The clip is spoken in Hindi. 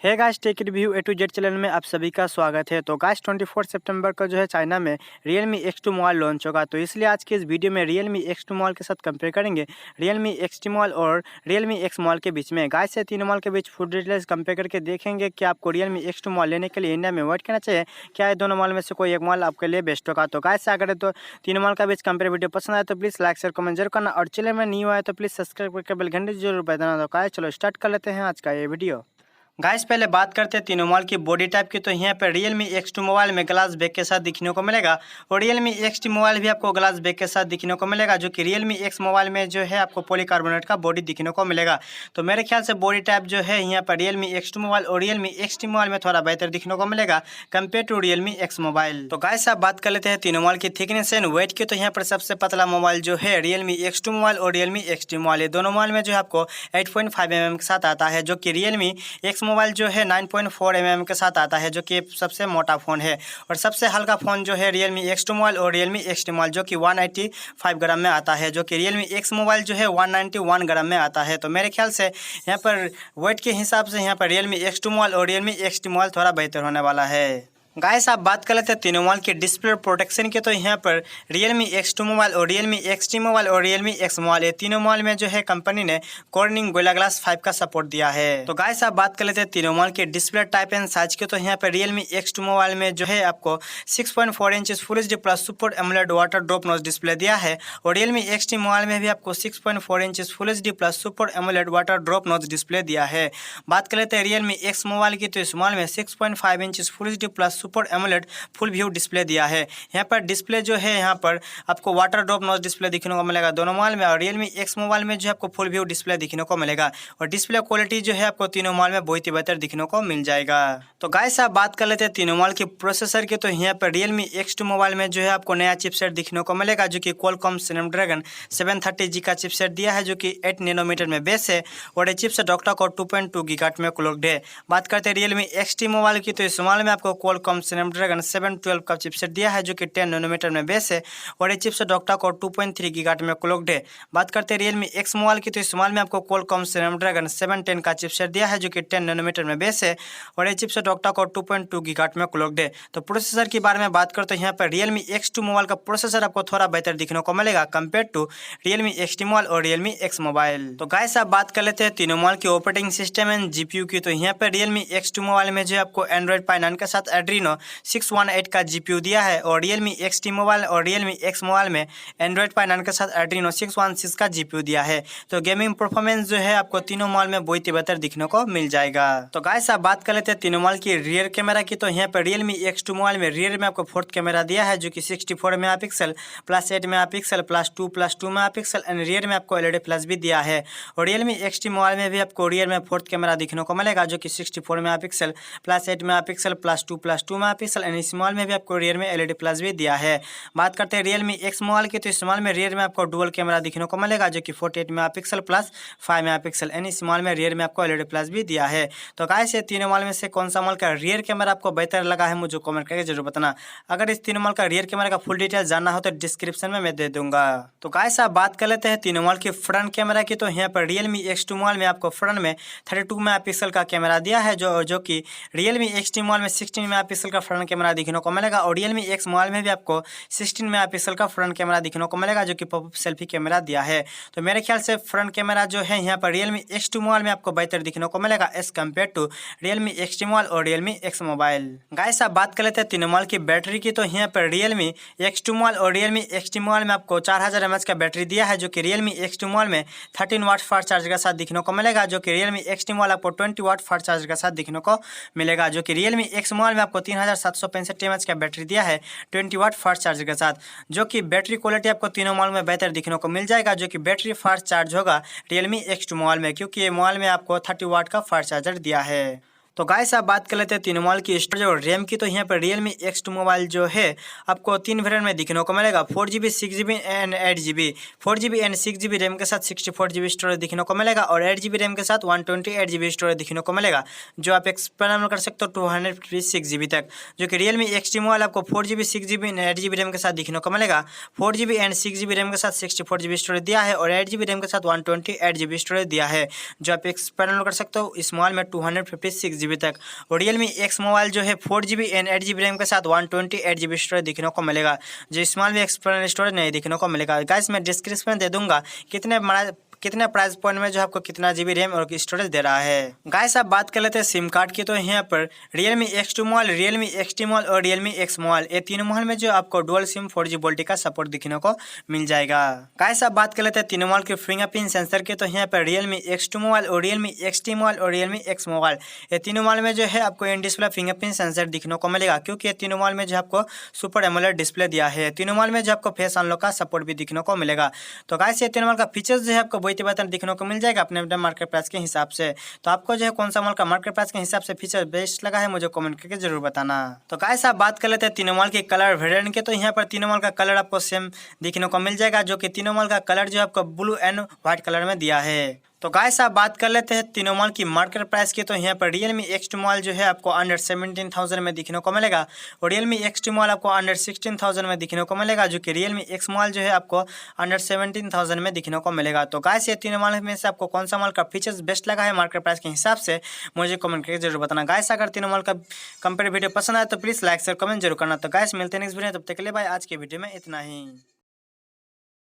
है guys tech review A to Z channel में आप सभी का स्वागत है। तो गाइस 24 सितंबर को जो है चाइना में Realme X2 मोबाइल लॉन्च होगा। तो इसलिए आज के इस वीडियो में Realme X2 मोबाइल के साथ कंपेयर करेंगे Realme X मोबाइल और Realme X मोबाइल के बीच में। गाइस से तीन मोबाइल के बीच फुल डिटेल्स कंपेयर करके देखेंगे कि आपको Realme X2 मोबाइल लेने के लिए इंडिया में वेट करना चाहिए, क्या ये दोनों मोबाइल में से कोई एक मोबाइल आपके लिए बेस्ट होगा। तो गाइस से अगर तो तीन मोबाइल का बीच कंपेयर वीडियो पसंद आए तो प्लीज़ लाइक शेयर कमेंट जरूर करना, और चैनल में न्यू आए तो प्लीज़ सब्सक्राइब करके बेल घंटी जरूर बजाना। तो गाइस चलो स्टार्ट कर लेते हैं आज का ये वीडियो। गाइस पहले बात करते हैं तीनों मोबाइल की बॉडी टाइप की। तो यहाँ पर Realme X2 मोबाइल में ग्लास बैक के साथ दिखने को मिलेगा, और Realme X मोबाइल भी आपको ग्लास बैक के साथ दिखने को मिलेगा, जो कि Realme X मोबाइल में जो है आपको पॉलीकार्बोनेट का बॉडी दिखने को मिलेगा। तो मेरे ख्याल से बॉडी टाइप जो है यहाँ पर Realme X2 मोबाइल और Realme X मोबाइल में थोड़ा बेहतर दिखने को मिलेगा compare to Realme X mobile. तो गाइस आप बात कर लेते हैं तीनों मोबाइल की थिकनेस एंड वेट की। तो यहाँ पर सबसे पतला मोबाइल जो है Realme X2 मोबाइल और Realme X मोबाइल, ये दोनों मोबाइल में जो है आपको 8.5 mm के साथ आता है, जो कि Realme X मोबाइल जो है 9.4 mm के साथ आता है, जो कि सबसे मोटा फ़ोन है। और सबसे हल्का फ़ोन जो है Realme X2 मोबाइल और Realme X मोबाइल, जो कि 185 ग्राम में आता है, जो कि Realme X मोबाइल जो है 191 ग्राम में आता है। तो मेरे ख्याल से यहाँ पर वेट के हिसाब से यहाँ पर Realme X2 मोबाइल और Realme X मोबाइल थोड़ा बेहतर होने वाला है। गाइस आप बात कर लेते हैं तीनों मोबाइल के डिस्प्ले प्रोटेक्शन के। तो यहाँ पर Realme X2 मोबाइल और Realme X मोबाइल और Realme X मोबाइल, ये तीनों मोबाइल में जो है कंपनी ने कॉर्निंग गोरिल्ला ग्लास 5 का सपोर्ट दिया है। तो गाइस आप बात कर लेते हैं तीनों मोबाइल के डिस्प्ले टाइप एंड साइज के। तो यहाँ पर Realme X2 मोबाइल में जो है आपको 6.4 inch full HD plus super AMOLED water drop notch display दिया है, और Realme X मोबाइल में भी आपको 6.4 inch full HD plus super AMOLED water drop notch display दिया है। बात कर लेते हैं Realme X मोबाइल की। तो इस मोबाइल में 6.5 inch full HD plus super AMOLED full view display दिया है। यहाँ पर डिस्प्ले जो है यहाँ पर आपको वाटर ड्रॉप नॉच डिस्प्ले दिखने को मिलेगा दोनों मोबाइल में, और Realme X मोबाइल में जो है आपको फुल व्यू डिस्प्ले दिखने को मिलेगा, और डिस्प्ले क्वालिटी जो है आपको तीनों मोबाइल में बहुत ही बेहतर दिखने को मिल जाएगा। तो गाइस आप बात कर लेते हैं तीनों मोबाइल की प्रोसेसर की। तो यहाँ पर Realme X2 मोबाइल में जो है आपको नया चिपसेट दिखने को मिलेगा, जो कि Qualcomm Snapdragon 730G का चिपसेट दिया है, जो कि 8 नैनोमीटर में बेस है, और ये चिपसेट ऑक्टा कोर 2.2 गीगाहर्ट्ज में क्लॉक्ड है। बात करते हैं Realme X मोबाइल की। तो इस मोबाइल में आपको Qualcomm Snapdragon 712 का चिपसेट दिया है, जो कि 10 नैनोमीटर में बेस है, और ये चिपसेट ऑक्टा कोर 2.3 गीगाहर्ट्ज में क्लॉक्ड है। बात करते हैं Realme X मोबाइल की। तो इस मोबाइल में आपको Qualcomm Snapdragon 710 का चिपसेट दिया है, जो कि 10 नैनोमीटर में बेस है, और ये चिपसेट ऑक्टा कोर 2.2 गीगाहर्ट्ज में क्लॉक्ड है। तो प्रोसेसर के बारे में बात करते हैं, यहाँ पर Realme X2 मोबाइल का प्रोसेसर आपको थोड़ा बेहतर दिखने को मिलेगा compare to Realme X mobile और Realme X मोबाइल। तो गाइस आप बात कर लेते हैं तीनों मोबाइल के ऑपरेटिंग सिस्टम एंड GPU की। तो यहाँ पर Realme X2 मोबाइल में जो है आपको Android Pie 9 के साथ Adreno 618 का GPU दिया है, और Realme X मोबाइल और Realme X मोबाइल में Android Pie 9 के साथ Adreno 616 का GPU दिया है। तो गेमिंग परफॉर्मेंस जो है आपको तीनों मोबाइल में बहुत ही बेहतर दिखने को मिल जाएगा। तो गाइस आप बात कर लेते हैं तीनों मोबाइल की रियर कैमरा की। तो यहाँ पर Realme X2 मोबाइल में रियर में आपको फोर्थ कैमरा दिया है, जो कि 64 megapixel plus 8 megapixel plus 2 megapixel, and rear में आपको LED प्लस भी दिया है। और Realme X मोबाइल में भी आपको रियर में फोर्थ कैमरा दिखने को मिलेगा, जो कि 64 megapixel plus 8 megapixel plus 2 megapixel, and इस मोबाइल में भी आपको रियर में LED प्लस भी दिया है। बात करते हैं Realme X मोबाइल की। तो इस मोबाइल में रियर में आपको डुअल कैमरा दिखने को मिलेगा, जो कि 48 मेगापिक्सल प्लस 5 मेगापिक्सल, एंड इस मोबाइल में रियर में आपको LED प्लस भी दिया है। तो गाइस ये तीनों मोबाइल में से कौन सा मोबाइल का रियर कैमरा आपको बेहतर लगा है मुझे कमेंट करके जरूर बताना। अगर इस तीनों मोबाइल का रियर कैमरा का फुल डिटेल जानना हो तो डिस्क्रिप्शन में मैं दे दूंगा। तो गाइस आप बात कर लेते हैं तीनों मोबाइल के फ्रंट कैमरा की। तो यहाँ पर Realme X2 मोबाइल में आपको फ्रंट में 32 मेगापिक्सल का कैमरा दिया है, जो कि Realme X मोबाइल में 16 मेगापिक्सल का फ्रंट कैमरा दिखने को मिलेगा, और Realme X मोबाइल में भी आपको 16 मेगापिक्सल का फ्रंट कैमरा दिखने को मिलेगा, जो कि पॉपअप सेल्फी कैमरा दिया है। तो मेरे ख्याल से फ्रंट कैमरा जो है यहाँ पर Realme X2 मोबाइल में आपको बेहतर दिखने को मिलेगा as compare to Realme X mobile और Realme X मोबाइल। गाइस आप बात कर लेते हैं तीनों मोबाइल की बैटरी की। तो यहाँ पर Realme X2 मोबाइल और Realme X मोबाइल में आपको 4000 mAh का बैटरी दिया है, जो कि Realme X2 मोबाइल में 13 वाट फास्ट चार्ज के साथ दिखने को मिलेगा, जो कि Realme X मोबाइल आपको 20 वाट फास्ट चार्ज के साथ दिखने को मिलेगा, जो कि Realme X मोबाइल में आपको 3765 mAh का बैटरी दिया है 20 वाट फास्ट चार्ज के साथ, जो कि बैटरी क्वालिटी आपको तीनों मोबाइल में बेहतर दिखने को मिल जाएगा, जो कि बैटरी फास्ट चार्ज होगा Realme X मोबाइल में, क्योंकि ये मोबाइल में आपको 30 वाट का फास्ट चार्जर दिया है। तो गाइस आप बात कर लेते हैं तीनों मोबाइल की स्टोरेज और रैम की। तो यहाँ पर Realme X2 मोबाइल जो है आपको 3 वेरिएंट में दिखने को मिलेगा, 4GB 6GB and 8GB। 4GB and 6GB RAM के साथ 64GB स्टोरेज दिखने को मिलेगा, और 8GB रैम के साथ 128GB स्टोरेज दिखने को मिलेगा, जो आप एक्सपेरिमेंट कर सकते हो 256GB तक, जो कि Realme X2 मोबाइल आपको 4GB 6GB and 8GB RAM के साथ दिखने को मिलेगा। 4GB एंड 6GB रैम के साथ 64GB स्टोरेज दिया है, और 8GB रैम के साथ 128GB स्टोरेज दिया है, जो आप एक्सपेरिमेंट कर सकते हो इस मोबाइल में 256GB 4GB तक। और Realme X मोबाइल जो है 4GB एंड 8GB रैम के साथ 128GB स्टोरेज देखने को मिलेगा, जो स्मॉल में एक्सटर्नल स्टोरेज नहीं देखने को मिलेगा। गाइस मैं डिस्क्रिप्शन दे दूंगा कितने प्राइस पॉइंट में जो आपको कितना GB रैम और स्टोरेज दे रहा है। गाइस आप बात कर लेते हैं सिम कार्ड की, तो यहाँ पर Realme X2 mobile, Realme XT mobile और Realme X मोबाइल, ये तीनों मोबाइल में जो आपको डुअल सिम 4G वोल्टी का सपोर्ट देखने को मिल जाएगा। गाइस आप बात कर लेते हैं तीनों मोबाइल के फिंगरप्रिंट सेंसर के, तो यहाँ पर Realme X2 मोबाइल और Realme XT मोबाइल और Realme X मोबाइल, ये तीनों मोबाइल में जो है आपको इन डिस्प्ले फिंगरप्रिंट सेंसर देखने को मिलेगा, क्योंकि ये तीनों मोबाइल में जो आपको सुपर एमोलेड डिस्प्ले दिया है। तीनों मोबाइल में जो आपको फेस अनलॉक का सपोर्ट भी देखने को मिलेगा। तो गाइस ये तीनों मोबाइल का फीचर्स जो है आपको बहुत ही बेहतर देखने को मिल जाएगा अपने अपने मार्केट प्राइस के हिसाब से। तो आपको जो है कौन सा मोबाइल का मार्केट प्राइस के हिसाब से फीचर बेस्ट लगा है मुझे कमेंट करके जरूर बताना। तो गाइस आप बात कर लेते हैं तीनों मोबाइल के कलर वेरिएंट के, तो यहाँ पर तीनों मोबाइल का कलर आपको सेम देखने को मिल जाएगा, जो कि तीनों मोबाइल का कलर जो आपको ब्लू एंड व्हाइट कलर में दिया है। तो गाइस आप बात कर लेते हैं तीनों मोबाइल की मार्केट प्राइस की, तो यहाँ पर Realme X2 मोबाइल जो है आपको अंडर 17,000 में दिखने को मिलेगा और Realme X2 मोबाइल आपको अंडर 16,000 में दिखने को मिलेगा, जो कि Realme X मोबाइल जो है आपको अंडर 17,000 में दिखने को मिलेगा। तो गाइस ये तीनों मोबाइल में से आपको कौन सा मोबाइल का फीचर्स बेस्ट लगा है मार्केट प्राइस के हिसाब से मुझे कमेंट करके जरूर बताना। गाइस अगर तीनों मोबाइल का कंपेयर वीडियो पसंद आए तो प्लीज़ लाइक शेयर कमेंट जरूर करना। तो गाइस मिलते हैं नेक्स्ट वीडियो, तब तक के लिए बाय। आज के वीडियो में इतना ही।